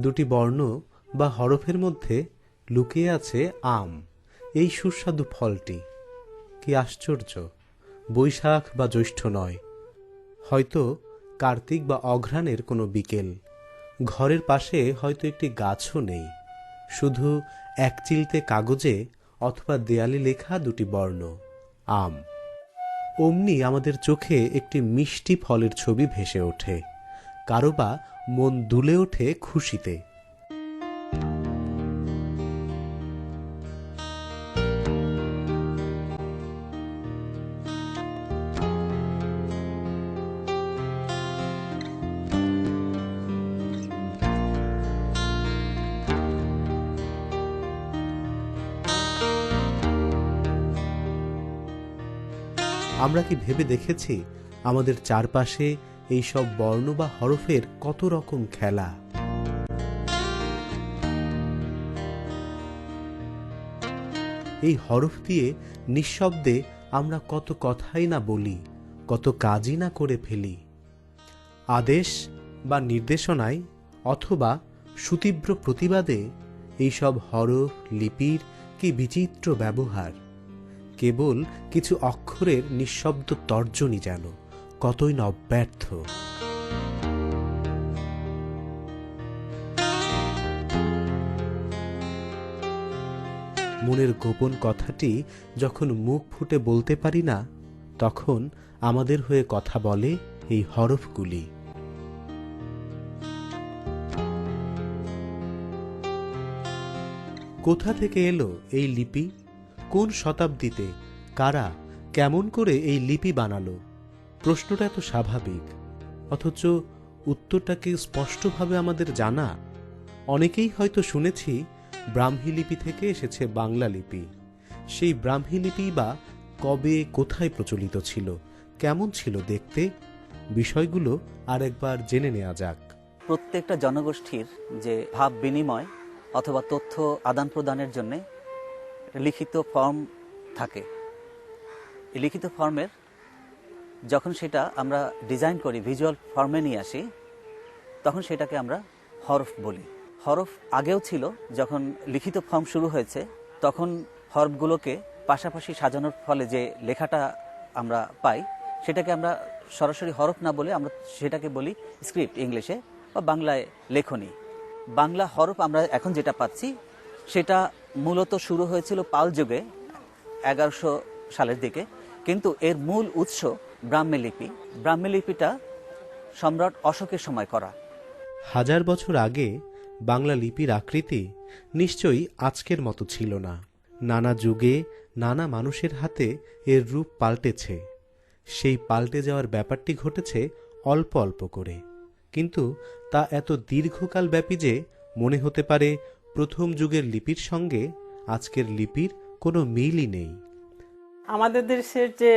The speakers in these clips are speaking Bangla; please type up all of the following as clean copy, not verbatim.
দুটি বর্ণ বা হরফের মধ্যে লুকিয়ে আছে আম, এই সুস্বাদু ফলটি। কি আশ্চর্য! বৈশাখ বা জ্যৈষ্ঠ নয়, হয়তো কার্তিক বা অঘ্রাণের কোনো বিকেল। ঘরের পাশে হয়তো একটি গাছও নেই, শুধু এক চিলতে কাগজে অথবা দেয়ালে লেখা দুটি বর্ণ, আম। অমনি আমাদের চোখে একটি মিষ্টি ফলের ছবি ভেসে ওঠে, কারো বা মন দুলে ওঠে খুশিতে। আমরা কি ভেবে দেখেছি আমাদের চারপাশে এই সব বর্ণ বা হরফের কত রকম খেলা? এই হরফ দিয়ে নিঃশব্দে আমরা কত কথাই না বলি, কত কাজই না করে ফেলি। আদেশ বা নির্দেশনায় অথবা সুতীব্র প্রতিবাদে এইসব হরফ লিপির কি বিচিত্র ব্যবহার! কেবল কিছু অক্ষরের নিঃশব্দ তর্জনী যেন কতই না অব্যর্থ। মনের গোপন কথাটি যখন মুখ ফুটে বলতে পারি না, তখন আমাদের হয়ে কথা বলে এই হরফগুলি। কোথা থেকে এলো এই লিপি? কোন শতাব্দীতে কারা কেমন করে এই লিপি বানালো? প্রশ্নটা এত স্বাভাবিক, অথচ উত্তরটাকে স্পষ্টভাবে আমাদের জানা। অনেকেই হয়তো শুনেছি ব্রাহ্মী লিপি থেকে এসেছে বাংলা লিপি। সেই ব্রাহ্মী লিপি বা কবে কোথায় প্রচলিত ছিল, কেমন ছিল দেখতে, বিষয়গুলো আরেকবার জেনে নেওয়া যাক। প্রত্যেকটা জনগোষ্ঠীর যে ভাব বিনিময় অথবা তথ্য আদান প্রদানের জন্য লিখিত ফর্ম থাকে। এই লিখিত ফর্মের যখন সেটা আমরা ডিজাইন করি, ভিজুয়াল ফর্মে নিয়ে আসি, তখন সেটাকে আমরা হরফ বলি। হরফ আগেও ছিল, যখন লিখিত ফর্ম শুরু হয়েছে তখন হরফগুলোকে পাশাপাশি সাজানোর ফলে যে লেখাটা আমরা পাই, সেটাকে আমরা সরাসরি হরফ না বলে আমরা সেটাকে বলি স্ক্রিপ্ট ইংলিশে, বা বাংলায় লেখনী। বাংলা হরফ আমরা এখন যেটা পাচ্ছি সেটা মূলত শুরু হয়েছিল পাল যুগে 1100 সালের দিকে, কিন্তু এর মূল উৎস ব্রাহ্মী লিপি। ব্রাহ্মী লিপিটা সম্রাট অশোকের সময় করা। হাজার বছর আগে বাংলা লিপির আকৃতি নিশ্চয়ই আজকের মতো ছিল না। নানা যুগে নানা মানুষের হাতে এর রূপ পাল্টেছে। সেই পাল্টে যাওয়ার ব্যাপারটি ঘটেছে অল্প অল্প করে, কিন্তু তা এত দীর্ঘকাল ব্যাপী যে মনে হতে পারে প্রথম যুগের লিপির সঙ্গে আজকের লিপির কোনো মিলই নেই। আমাদের দেশের যে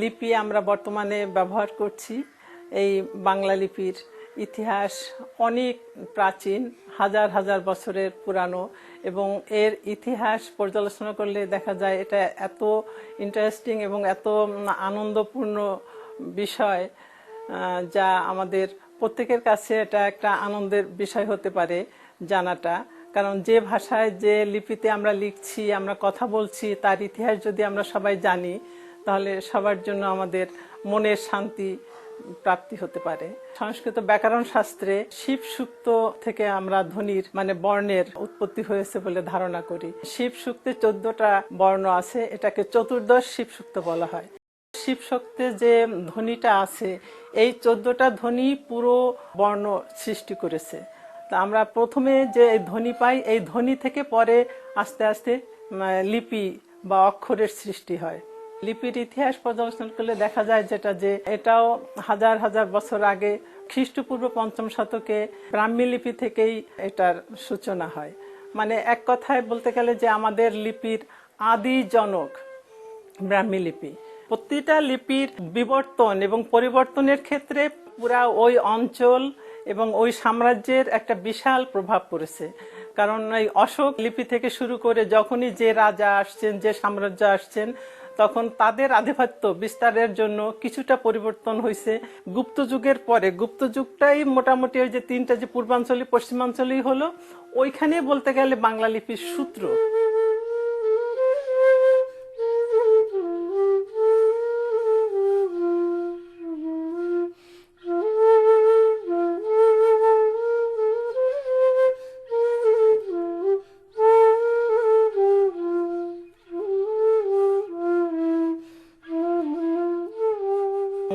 লিপি আমরা বর্তমানে ব্যবহার করছি, এই বাংলা লিপির ইতিহাস অনেক প্রাচীন, হাজার হাজার বছরের পুরানো, এবং এর ইতিহাস পর্যালোচনা করলে দেখা যায় এটা এত ইন্টারেস্টিং এবং এত আনন্দপূর্ণ বিষয়, যা আমাদের প্রত্যেকের কাছে এটা একটা আনন্দের বিষয় হতে পারে জানাটা। কারণ যে ভাষায় যে লিপিতে আমরা লিখছি, আমরা কথা বলছি, তার ইতিহাস যদি আমরা সবাই জানি, তাহলে সবার জন্য আমাদের মনের শান্তি প্রাপ্তি হতে পারে। সংস্কৃত ব্যাকরণ শাস্ত্রে শিব সূক্ত থেকে আমরা ধ্বনির মানে বর্ণের উৎপত্তি হয়েছে বলে ধারণা করি। শিব সূক্তে 14টা বর্ণ আছে, এটাকে চতুর্দশ শিব সূক্ত বলা হয়। শিব সূক্তে যে ধ্বনিটা আছে, এই 14টা ধ্বনি পুরো বর্ণ সৃষ্টি করেছে। তা আমরা প্রথমে যে ধ্বনি পাই, এই ধ্বনি থেকে পরে আস্তে আস্তে লিপি বা অক্ষরের সৃষ্টি হয়। লিপির ইতিহাস পর্যালোচনা করলে দেখা যায় যেটা যে এটাও হাজার হাজার বছর আগে খ্রিস্টপূর্ব 5ম শতকে ব্রাহ্মী লিপি থেকেই এটার সূচনা হয়। মানে এক কথায় বলতে গেলে যে আমাদের লিপির আদি জনক ব্রাহ্মী লিপি। প্রতিটা লিপির বিবর্তন এবং পরিবর্তনের ক্ষেত্রে পুরা ওই অঞ্চল এবং ওই সাম্রাজ্যের একটা বিশাল প্রভাব পড়েছে। কারণ এই অশোক লিপি থেকে শুরু করে যখনই যে রাজা আসছেন, যে সাম্রাজ্য আসছেন, তখন তাদের আধিপত্য বিস্তারের জন্য কিছুটা পরিবর্তন হয়েছে গুপ্ত যুগের পরে। গুপ্ত যুগটাই মোটামুটি ওই যে তিনটা যে পূর্বাঞ্চলী পশ্চিমাঞ্চলই হলো, ওইখানে বলতে গেলে বাংলা লিপির সূত্র।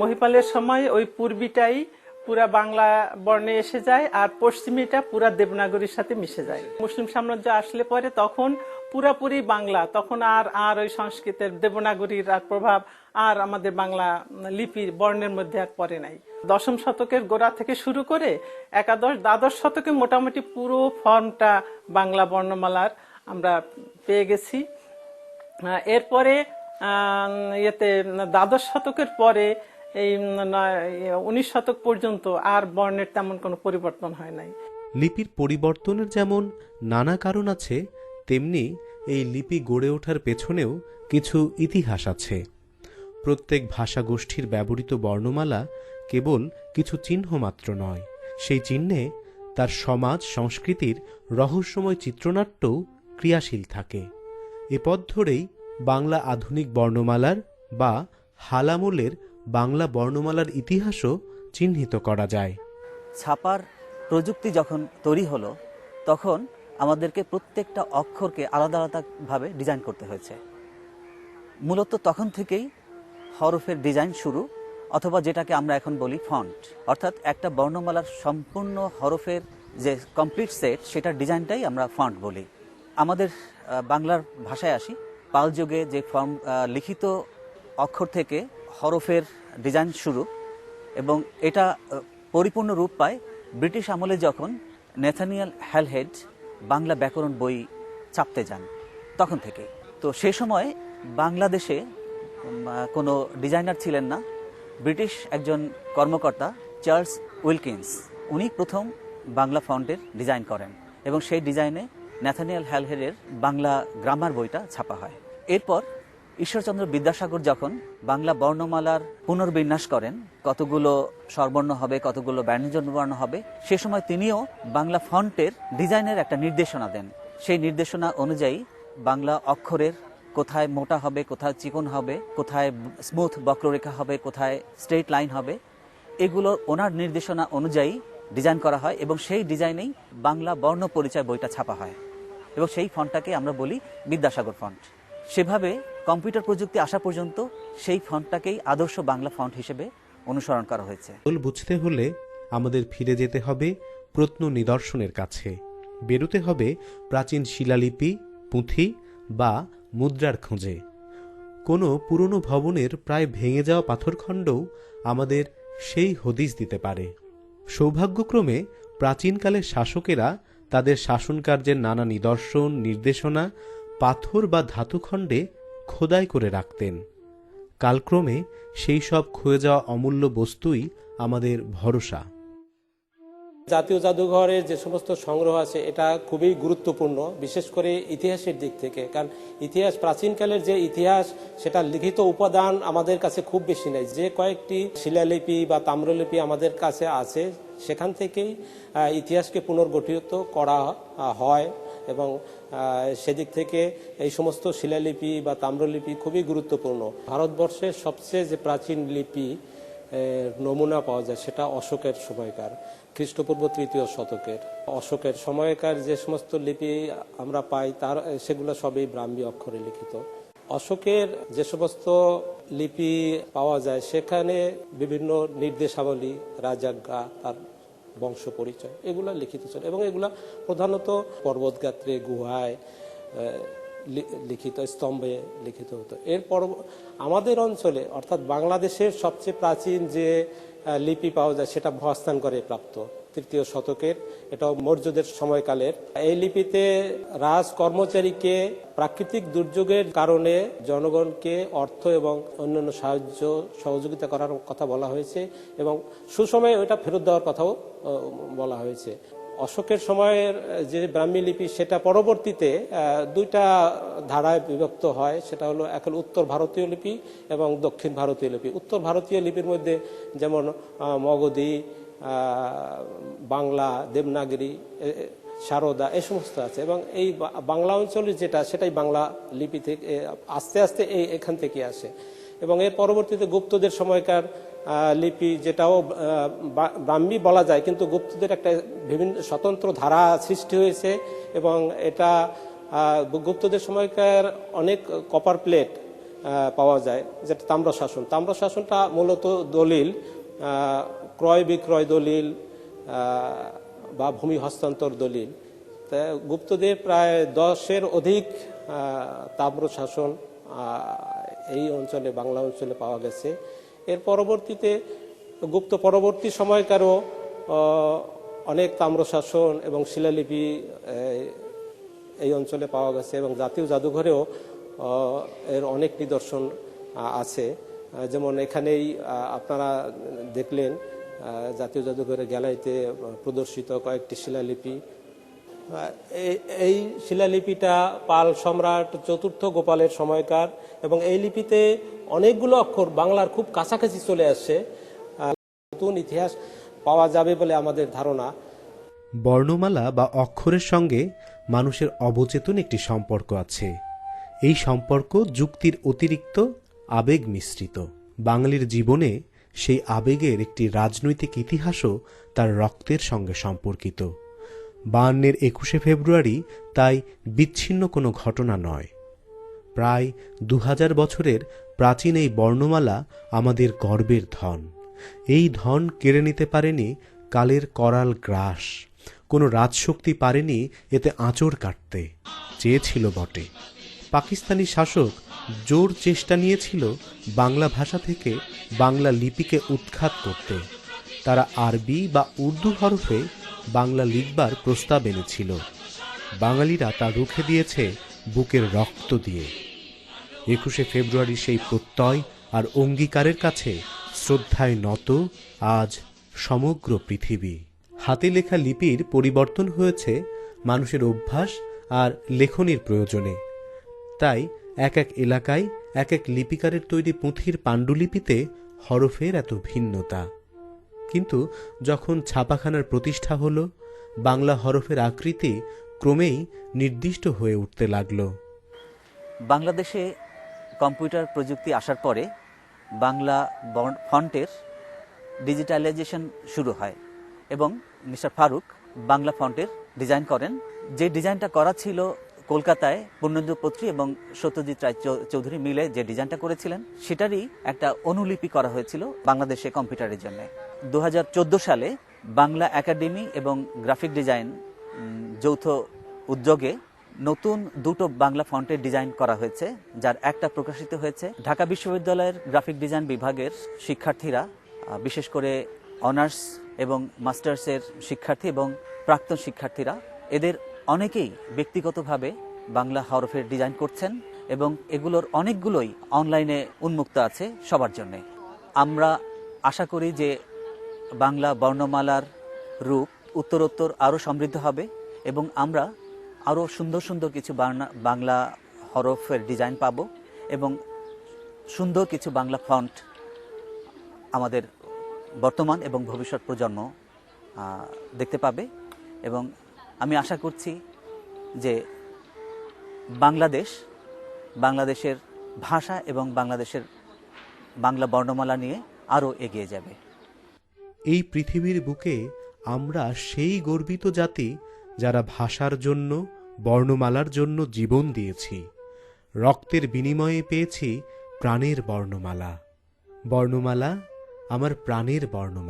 মহিপালের সময় ওই পূর্বীটাই পুরা বাংলা বর্ণে এসে যায়, আর পশ্চিমীটা পুরা দেবনাগরীর সাথে মিশে যায়। মুসলিম সাম্রাজ্য আসলে পরে তখন পুরাপুরি বাংলা, তখন আর ওই সংস্কৃতের দেবনাগরীর আর প্রভাব আর আমাদের বাংলা লিপির বর্ণের মধ্যে আর পড়ে নাই। দশম শতকের গোড়া থেকে শুরু করে একাদশ দ্বাদশ শতকে মোটামুটি পুরো ফর্মটা বাংলা বর্ণমালার আমরা পেয়ে গেছি। এরপরে দ্বাদশ শতকের পরে এই 19 শতক পর্যন্ত আর বর্ণের তেমন কোনো পরিবর্তন হয় নাই। লিপির পরিবর্তনের যেমন নানা কারণ আছে, তেমনি এই লিপি গড়ে ওঠার পেছনেও কিছু ইতিহাস আছে। প্রত্যেক ভাষা গোষ্ঠীর ব্যবহৃত বর্ণমালা কেবল কিছু চিহ্ন মাত্র নয়, সেই চিহ্নে তার সমাজ সংস্কৃতির রহস্যময় চিত্রনাট্যও ক্রিয়াশীল থাকে। এ পথ ধরেই বাংলা আধুনিক বর্ণমালার বা হালামলের বাংলা বর্ণমালার ইতিহাসও চিহ্নিত করা যায়। ছাপার প্রযুক্তি যখন তৈরি হলো, তখন আমাদেরকে প্রত্যেকটা অক্ষরকে আলাদা আলাদাভাবে ডিজাইন করতে হয়েছে। মূলত তখন থেকেই হরফের ডিজাইন শুরু, অথবা যেটাকে আমরা এখন বলি ফন্ট, অর্থাৎ একটা বর্ণমালার সম্পূর্ণ হরফের যে কমপ্লিট সেট, সেটার ডিজাইনটাই আমরা ফন্ট বলি। আমাদের বাংলার ভাষায় আসি, পাল যুগে যে ফর্ম লিখিত অক্ষর থেকে হরফের ডিজাইন শুরু, এবং এটা পরিপূর্ণ রূপ পায় ব্রিটিশ আমলে যখন ন্যাথানিয়েল হ্যালহেড বাংলা ব্যাকরণ বই ছাপতে যান, তখন থেকে। তো সে সময় বাংলাদেশে কোনো ডিজাইনার ছিলেন না। ব্রিটিশ একজন কর্মকর্তা চার্লস উইলকিন্স, উনি প্রথম বাংলা ফন্টের ডিজাইন করেন, এবং সেই ডিজাইনে ন্যাথানিয়েল হ্যালহেডের বাংলা গ্রামার বইটা ছাপা হয়। এরপর ঈশ্বরচন্দ্র বিদ্যাসাগর যখন বাংলা বর্ণমালার পুনর্বিন্যাস করেন, কতগুলো স্বরবর্ণ হবে, কতগুলো ব্যঞ্জনবর্ণ হবে, সে সময় তিনিও বাংলা ফন্টের ডিজাইনের একটা নির্দেশনা দেন। সেই নির্দেশনা অনুযায়ী বাংলা অক্ষরের কোথায় মোটা হবে, কোথায় চিকন হবে, কোথায় স্মুথ বক্ররেখা হবে, কোথায় স্ট্রেইট লাইন হবে, এগুলো ওনার নির্দেশনা অনুযায়ী ডিজাইন করা হয়, এবং সেই ডিজাইনেই বাংলা বর্ণ পরিচয় বইটা ছাপা হয়, এবং সেই ফন্টটাকে আমরা বলি বিদ্যাসাগর ফন্ট। সেভাবে কম্পিউটার প্রযুক্তি আসা পর্যন্ত সেই ফন্টটাকেই আদর্শ বাংলা ফন্ট হিসেবে অনুসরণ করা হয়েছে। বুঝতে হলে আমাদের ফিরে যেতে হবে প্রত্ন নিদর্শনের কাছে, বেরোতে হবে প্রাচীন শিলালিপি, পুঁথি বা মুদ্রার খোঁজে। কোনো পুরনো ভবনের প্রায় ভেঙে যাওয়া পাথরখণ্ডও আমাদের সেই হদিস দিতে পারে। সৌভাগ্যক্রমে প্রাচীনকালের শাসকেরা তাদের শাসনকার্যের নানা নিদর্শন নির্দেশনা পাথর বা ধাতুখণ্ডে খোদাই করে রাখতেন। কালক্রমে সেই সব ক্ষয়ে যাওয়া অমূল্য বস্তুই আমাদের ভরসা। জাতীয় জাদুঘরের যে সমস্ত সংগ্রহ আছে, এটা খুবই গুরুত্বপূর্ণ, বিশেষ করে ইতিহাসের দিক থেকে। কারণ ইতিহাস, প্রাচীনকালের যে ইতিহাস, সেটা লিখিত উপাদান আমাদের কাছে খুব বেশি নেই। যে কয়েকটি শিলালিপি বা তাম্রলিপি আমাদের কাছে আছে, সেখান থেকেই ইতিহাসকে পুনর্গঠিত করা হয়, এবং সেদিক থেকে এই সমস্ত শিলালিপি বা তাম্রলিপি খুবই গুরুত্বপূর্ণ। ভারতবর্ষের সবচেয়ে যে প্রাচীন লিপি নমুনা পাওয়া যায়, সেটা অশোকের সময়কার, খ্রিস্টপূর্ব 3য় শতকের। অশোকের সময়কার যে সমস্ত লিপি আমরা পাই, তার সেগুলো সবই ব্রাহ্মী অক্ষরে লিখিত। অশোকের যে সমস্ত লিপি পাওয়া যায়, সেখানে বিভিন্ন নির্দেশাবলী, রাজাজ্ঞা, তার বংশ পরিচয়, এগুলা লিখিত ছিল, এবং এগুলা প্রধানত পর্বতগাত্রে, গুহায় লিখিত, স্তম্ভে লিখিত হতো। এরপর আমাদের অঞ্চলে, অর্থাৎ বাংলাদেশের সবচেয়ে প্রাচীন যে লিপি পাওয়া যায়, সেটা মহাস্থান করে প্রাপ্ত 3য় শতকের, এটাও মৌর্যদের সময়কালের। এই লিপিতে রাজ কর্মচারীকে প্রাকৃতিক দুর্যোগের কারণে জনগণকে অর্থ এবং অন্যান্য সাহায্য সহযোগিতা করার কথা বলা হয়েছে, এবং সুসময়ে ওইটা ফেরত দেওয়ার কথাও বলা হয়েছে। অশোকের সময়ের যে ব্রাহ্মী লিপি সেটা পরবর্তীতে দুইটা ধারায় বিভক্ত হয়। সেটা হলো এক হলো উত্তর ভারতীয় লিপি এবং দক্ষিণ ভারতীয় লিপি। উত্তর ভারতীয় লিপির মধ্যে যেমন মগধী, বাংলা, দেবনাগরী, সারদা এই সমস্ত আছে, এবং এই বাংলা অঞ্চলের যেটা সেটাই বাংলা লিপি থেকে আস্তে আস্তে এখান থেকে আসে। এবং এর পরবর্তীতে গুপ্তদের সময়কার লিপি, যেটাও ব্রাহ্মী বলা যায়, কিন্তু গুপ্তদের একটা বিভিন্ন স্বতন্ত্র ধারা সৃষ্টি হয়েছে। এবং এটা গুপ্তদের সময়কার অনেক কপার প্লেট পাওয়া যায়, যেটা তাম্রশাসন। তাম্রশাসনটা মূলত দলিল, ক্রয় বিক্রয় দলিল বা ভূমি হস্তান্তর দলিল। তা গুপ্তদের প্রায় 10-এর অধিক তাম্রশাসন এই অঞ্চলে, বাংলা অঞ্চলে পাওয়া গেছে। এর পরবর্তীতে গুপ্ত পরবর্তী সময়কারও অনেক তাম্রশাসন এবং শিলালিপি এই অঞ্চলে পাওয়া গেছে, এবং জাতীয় জাদুঘরেও এর অনেক নিদর্শন আছে। যেমন এখানেই আপনারা দেখলেন জাতীয় জাদুঘরের গ্যালারিতে প্রদর্শিত কয়েকটি শিলালিপি। এই শিলালিপিটা পাল সম্রাট চতুর্থ গোপালের সময়কার, এবং এই লিপিতে অনেকগুলো অক্ষর বাংলার খুব কাছাকাছি চলে আসছে। নতুন ইতিহাস পাওয়া যাবে বলে আমাদের ধারণা। বর্ণমালা বা অক্ষরের সঙ্গে মানুষের অবচেতন একটি সম্পর্ক আছে। এই সম্পর্ক যুক্তির অতিরিক্ত আবেগ মিশ্রিত। বাঙালির জীবনে সেই আবেগের একটি রাজনৈতিক ইতিহাসও তার রক্তের সঙ্গে সম্পর্কিত। 52-এর 21শে ফেব্রুয়ারি তাই বিচ্ছিন্ন কোনো ঘটনা নয়। প্রায় 2000 বছরের প্রাচীন এই বর্ণমালা আমাদের গর্বের ধন। এই ধন কেড়ে নিতে পারেনি কালের করাল গ্রাস। কোনো রাজশক্তি পারেনি এতে আঁচড় কাটতে। চেয়েছিল বটে। পাকিস্তানি শাসক জোর চেষ্টা নিয়েছিল বাংলা ভাষা থেকে বাংলা লিপিকে উৎখাত করতে। তারা আরবি বা উর্দু হরফে বাংলা লিখবার প্রস্তাব এনেছিল। বাঙালিরা তা রুখে দিয়েছে বুকের রক্ত দিয়ে। 21শে ফেব্রুয়ারি সেই প্রত্যয় আর অঙ্গীকারের কাছে শ্রদ্ধায় নত আজ সমগ্র পৃথিবী। হাতে লেখা লিপির পরিবর্তন হয়েছে মানুষের অভ্যাস আর লেখনির প্রয়োজনে। তাই এক এক এলাকায় এক এক লিপিকারের তৈরি পুঁথির পাণ্ডুলিপিতে হরফের এত ভিন্নতা। কিন্তু যখন ছাপাখানার প্রতিষ্ঠা হলো, বাংলা হরফের আকৃতি ক্রমেই নির্দিষ্ট হয়ে উঠতে লাগলো। বাংলাদেশে কম্পিউটার প্রযুক্তি আসার পরে বাংলা ফন্টের ডিজিটালাইজেশন শুরু হয়, এবং মিস্টার ফারুক বাংলা ফন্টের ডিজাইন করেন। যে ডিজাইনটা করা ছিল কলকাতায় পূর্ণেন্দু পত্রী এবং সত্যজিৎ রায় চৌধুরী মিলে যে ডিজাইনটা করেছিলেন, সেটারই একটা অনুলিপি করা হয়েছিল বাংলাদেশে কম্পিউটারের জন্য। 2014 সালে বাংলা একাডেমি এবং গ্রাফিক ডিজাইন যৌথ উদ্যোগে নতুন দুটো বাংলা ফন্টের ডিজাইন করা হয়েছে, যার একটা প্রকাশিত হয়েছে। ঢাকা বিশ্ববিদ্যালয়ের গ্রাফিক ডিজাইন বিভাগের শিক্ষার্থীরা, বিশেষ করে অনার্স এবং মাস্টার্সের শিক্ষার্থী এবং প্রাক্তন শিক্ষার্থীরা, এদের অনেকেই ব্যক্তিগতভাবে বাংলা হরফের ডিজাইন করছেন, এবং এগুলোর অনেকগুলোই অনলাইনে উন্মুক্ত আছে সবার জন্য। আমরা আশা করি যে বাংলা বর্ণমালার রূপ উত্তরোত্তর আরও সমৃদ্ধ হবে, এবং আমরা আরও সুন্দর সুন্দর কিছু বাংলা হরফের ডিজাইন পাব, এবং সুন্দর কিছু বাংলা ফন্ট আমাদের বর্তমান এবং ভবিষ্যৎ প্রজন্ম দেখতে পাবে। এবং আমি আশা করছি যে বাংলাদেশের ভাষা এবং বাংলাদেশের বাংলা বর্ণমালা নিয়ে আরও এগিয়ে যাবে। এই পৃথিবীর বুকে আমরা সেই গর্বিত জাতি যারা ভাষার জন্য, বর্ণমালার জন্য জীবন দিয়েছি। রক্তের বিনিময়ে পেয়েছি প্রাণের বর্ণমালা। বর্ণমালা আমার প্রাণের বর্ণমালা।